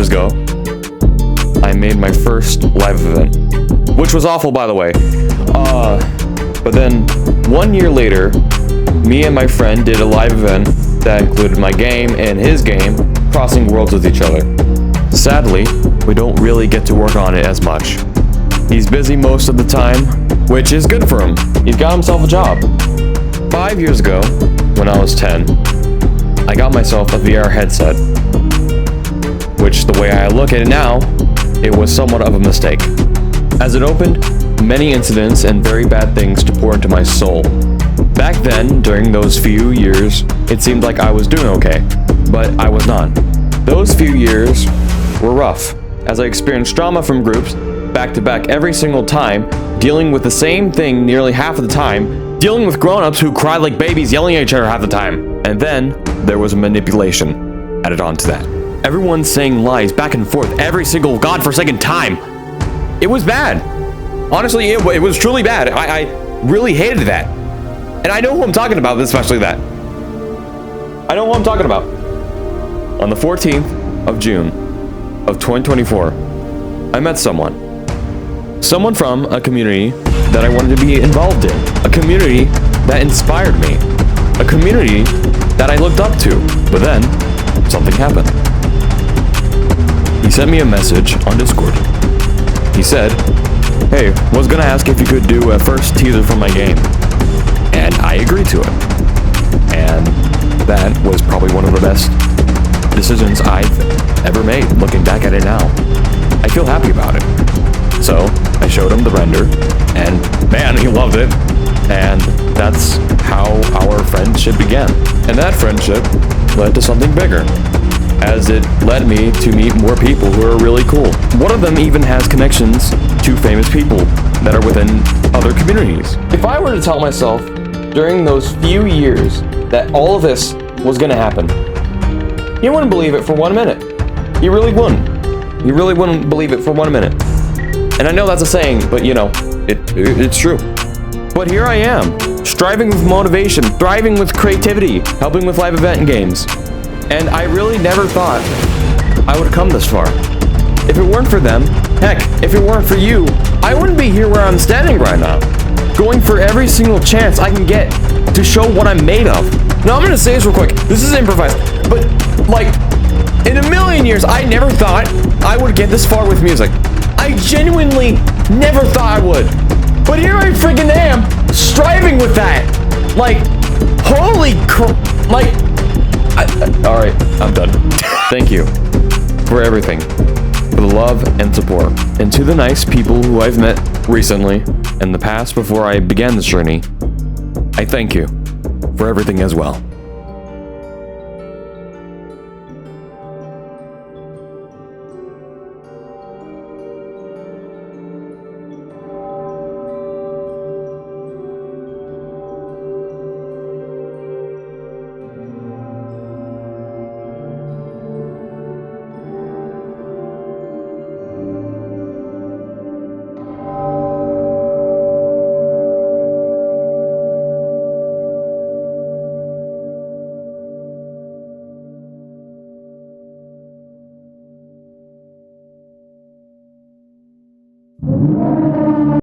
years ago, I made my first live event, which was awful, by the way. But then 1 year later, me and my friend did a live event that included my game and his game crossing worlds with each other. Sadly, we don't really get to work on it as much. He's busy most of the time, which is good for him. He's got himself a job. 5 years ago, when I was 10, I got myself a VR headset, which, the way I look at it now, it was somewhat of a mistake, as it opened many incidents and very bad things to pour into my soul. Back then, during those few years, it seemed like I was doing okay, but I was not. Those few years were rough, as I experienced trauma from groups, back to back every single time, dealing with the same thing nearly half of the time, dealing with grown-ups who cried like babies yelling at each other half the time. And then, there was manipulation added on to that. Everyone saying lies back and forth every single godforsaken time. It was bad. Honestly, it was truly bad. I really hated that. And I know who I'm talking about, especially that. I know who I'm talking about. On the 14th of June of 2024, I met someone. Someone from a community that I wanted to be involved in. A community that inspired me. A community that I looked up to. But then, something happened. He sent me a message on Discord. He said, "Hey, was gonna ask if you could do a first teaser for my game." And I agreed to it. And that was probably one of the best decisions I've ever made, looking back at it now. I feel happy about it. So, I showed him the render, and man, he loved it. And that's how our friendship began. And that friendship led to something bigger, as it led me to meet more people who are really cool. One of them even has connections to famous people that are within other communities. If I were to tell myself during those few years that all of this was gonna happen, he wouldn't believe it for 1 minute. He really wouldn't. He really wouldn't believe it for 1 minute. And I know that's a saying, but you know, it's true. But here I am, striving with motivation, thriving with creativity, helping with live event games. And I really never thought I would come this far. If it weren't for them, heck, if it weren't for you, I wouldn't be here where I'm standing right now, going for every single chance I can get to show what I'm made of. Now I'm gonna say this real quick, this is improvised, but like, in a million years, I never thought I would get this far with music. I genuinely never thought I would. But here I freaking am, striving with that. Like, holy crap, like, alright, I'm done. Thank you for everything, for the love and support. And to the nice people who I've met recently and the past before I began this journey, I thank you for everything as well.